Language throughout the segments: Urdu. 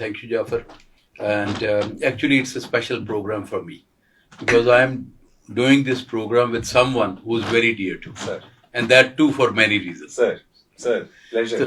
Thank you, Jafar. And actually, it's a special program for me because I am doing this program with someone who is very dear to me. Sir. And that too for many reasons. Sir, pleasure.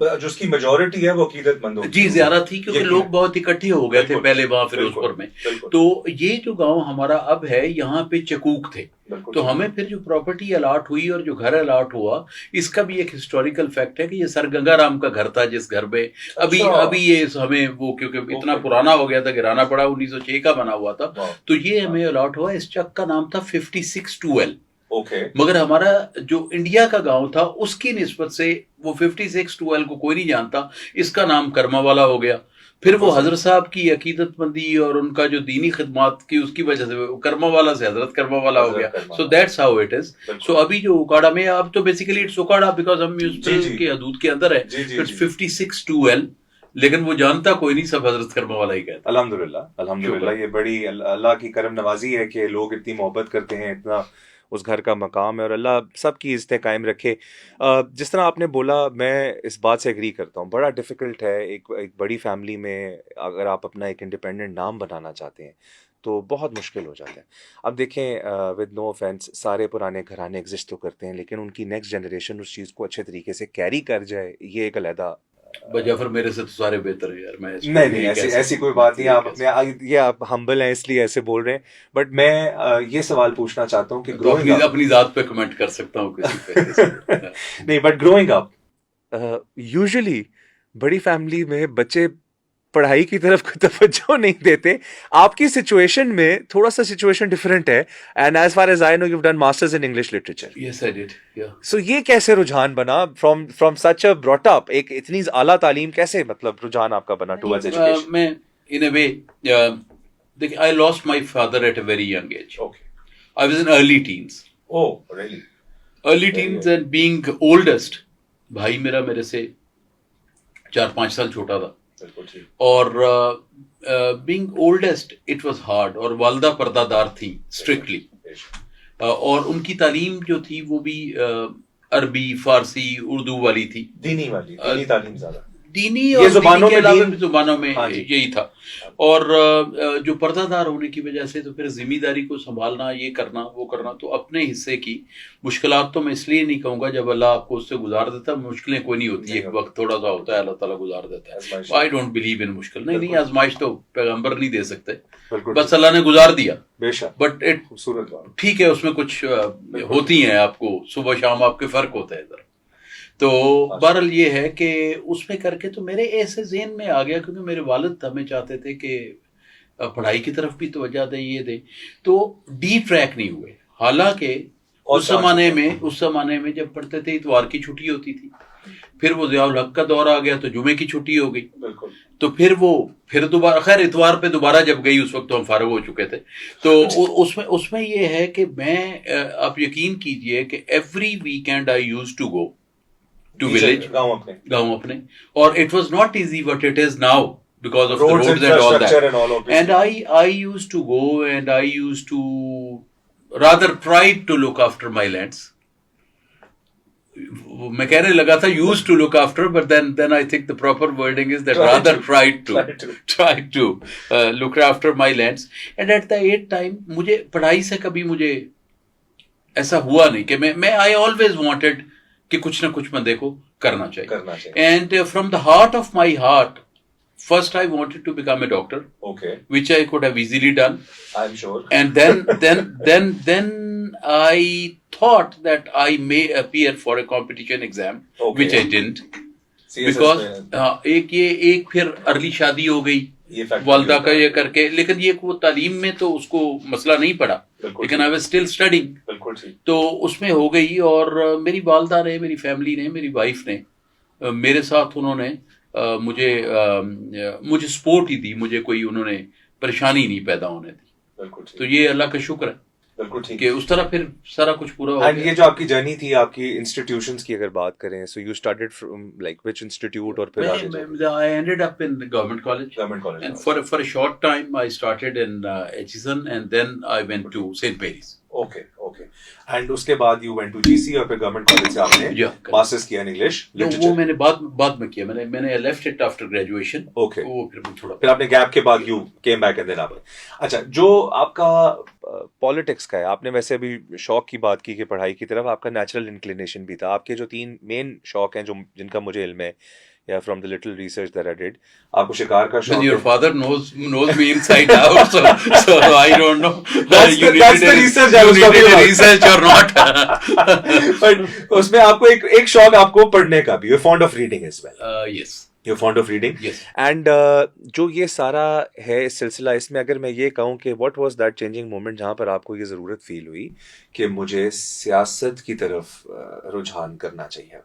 جو اس کی میجورٹی ہے وہ عقیدت مندوں جی زیادہ تھی کیونکہ لوگ بہت اکٹھے ہو گئے تھے پہلے وہاں فیروز پور میں. تو یہ جو گاؤں ہمارا اب ہے یہاں پہ چکوک تھے, تو ہمیں پھر جو پراپرٹی الاٹ ہوئی اور جو گھر الاٹ ہوا, اس کا بھی ایک ہسٹوریکل فیکٹ ہے کہ یہ سر گنگا رام کا گھر تھا جس گھر میں ابھی یہ ہمیں وہ کیونکہ اتنا پرانا ہو گیا تھا گرانا پڑا, 1906 کا بنا ہوا تھا, تو یہ ہمیں الاٹ ہوا. اس چک کا نام تھا 56-2L. مگر ہمارا جو انڈیا کا گاؤں تھا اس کی نسبت سے وہ 56-2L کو کوئی نہیں جانتا, اس کا نام کرما والا ہو گیا. پھر وہ حضرت صاحب کی عقیدت مندی اور ان کا جو دینی خدمات کی اس کی وجہ سے کرما والا سے حضرت کرما والا ہو گیا. So that's how it is. So ابھی جو اکاڑا میں اب تو بیسیکلی اٹس اکاڑا بیکاز ہم میونسپل کے حدود کے اندر ہے, 56-2L, لیکن وہ جانتا کوئی نہیں, سب حضرت کرما والا ہی کہتا. الحمدللہ یہ بڑی اللہ کی کرم نوازی ہے کہ لوگ اتنی محبت کرتے ہیں, اتنا اس گھر کا مقام ہے, اور اللہ سب کی عزتیں قائم رکھے. جس طرح آپ نے بولا میں اس بات سے اگری کرتا ہوں, بڑا ڈیفیکلٹ ہے ایک بڑی فیملی میں اگر آپ اپنا ایک انڈیپینڈنٹ نام بنانا چاہتے ہیں تو بہت مشکل ہو جاتا ہے. اب دیکھیں ود نو آفینس, سارے پرانے گھرانے ایگزسٹ تو کرتے ہیں لیکن ان کی نیکسٹ جنریشن اس چیز کو اچھے طریقے سے کیری کر جائے, یہ ایک علیحدہ. جعفر میرے سے تو سارے بہتر ہے یار, میں نہیں ایسی کوئی بات نہیں, آپ اپنے یہ آپ ہمبل ہیں اس لیے ایسے بول رہے ہیں. بٹ میں یہ سوال پوچھنا چاہتا ہوں کہ اپنی ذات پہ کمنٹ کر سکتا ہوں کسی پہ نہیں, بٹ گروئنگ اپ یوزلی بڑی فیملی میں بچے پڑھائی کی طرف توجہ نہیں دیتے. آپ کی سچویشن میں تھوڑا سا سچویشن ڈفرینٹ ہے, and as far as I know you done masters in English literature. Yes I did. So یہ کیسے رجحان بنا from such a brought up, ایک اتنی اعلیٰ تعلیم کیسے مطلب رجحان آپ کا بنا ٹوورڈز ایجوکیشن؟ میں ان اے وے دیکھیں I lost my father at a very young age. I was in early teens. Early teens and being oldest, بھائی میرا میرے سے 4-5 سال چھوٹا تھا, اور being oldest it was hard. اور والدہ پردہ دار تھی اسٹرکٹلی, اور ان کی تعلیم جو تھی وہ بھی عربی فارسی اردو والی تھی, دینی تعلیم زیادہ, دینی اور زبانوں میں زبانوں میں یہی تھا. اور جو پردہ دار ہونے کی وجہ سے تو پھر ذمہ داری کو سنبھالنا, یہ کرنا وہ کرنا, تو اپنے حصے کی مشکلات تو میں اس لیے نہیں کہوں گا, جب اللہ آپ کو اس سے گزار دیتا, مشکلیں کوئی نہیں ہوتی, ایک وقت تھوڑا سا ہوتا ہے اللہ تعالیٰ گزار دیتا ہے. آئی ڈونٹ بلیو ان مشکل, نہیں آزمائش تو پیغمبر نہیں دے سکتے, بس اللہ نے گزار دیا. بٹ ٹھیک ہے, اس میں کچھ ہوتی ہیں, آپ کو صبح شام آپ کے فرق ہوتا ہے ادھر. تو بہرحال یہ ہے کہ اس میں کر کے تو میرے ایسے ذہن میں آ گیا, کیونکہ میرے والد ہمیں چاہتے تھے کہ پڑھائی کی طرف بھی توجہ دیں, یہ دیں, تو ڈی ٹریک نہیں ہوئے. حالانکہ اس زمانے میں جب پڑھتے تھے اتوار کی چھٹی ہوتی تھی, پھر وہ ضیاء الحق کا دور آ گیا تو جمعے کی چھٹی ہو گئی, تو پھر دوبارہ خیر اتوار پہ دوبارہ جب گئی اس وقت تو ہم فارغ ہو چکے تھے. تو اس میں یہ ہے کہ میں, آپ یقین کیجئے کہ every weekend I used to go to village, گاؤں اپنے, اور it was not easy but it is now because of the roads and all that. And I used to go and I used to rather tried to look after my lands. میں کہنے لگا تھا used to look after, but then I think the proper wording is that rather tried to look after my lands. And at the time مجھے پڑھائی سے کبھی مجھے ایسا ہوا نہیں کہ میں I always wanted کہ کچھ نہ کچھ بندے کو کرنا چاہیے. And from the heart of my heart, first I wanted to become a doctor, which I could have easily done, I'm sure. And then I thought that I may appear for a competition exam, which I didn't, because ایک پھر ارلی شادی ہو گئی والدہ کا یہ کر کے, لیکن یہ وہ تعلیم میں تو اس کو مسئلہ نہیں پڑا, لیکن I was still studying, تو اس میں ہو گئی. اور میری والدہ نے, میری فیملی نے, میری وائف نے میرے ساتھ انہوں نے مجھے سپورٹ ہی دی, مجھے کوئی انہوں نے پریشانی نہیں پیدا ہونے دی. تو یہ اللہ کا شکر ہے کہ اس طرح پھر سارا کچھ پورا ہو گیا. یہ جو آپ کی جرنی تھی آپ کی انسٹیٹیوشنز کی اگر بات کریں, so you started from like which institute, اور پھر I ended up in government college, and for a short time I started in Hutchison, and then I went to St. Mary's. Okay. And اس کے بعد you went to G C, اور پھر گورنمنٹ کالج سے آپ نے ماسٹرز کیا ان انگلش لٹریچر. وہ میں نے بعد میں کیا, میں نے left it after graduation. Okay, پھر آپ نے گیپ کے بعد you came back and then آپ. اچھا, جو آپ کا پالیٹکس کا ہے, آپ نے ویسے ابھی شوق کی بات کی کہ پڑھائی کی طرف آپ کا نیچرل انکلینیشن بھی تھا. آپ کے جو 3 مین شوق ہیں جن کا مجھے علم ہے, یا from the little research that I did. آپ کو شکار کا شوق Your ہے. father knows me inside out, so I don't know. That's the research I was talking about. Research or not. But اس میں آپ کو ایک شوق آپ کو پڑھنے کا بھی. You're fond of reading as well. Yes. You're fond of reading. Yes. And جو یہ سارا ہے سلسلہ, اس میں اگر میں یہ کہوں کہ what was that changing moment جہاں پر آپ کو یہ ضرورت فیل ہوئی کہ مجھے سیاست کی طرف رجحان کرنا چاہیے.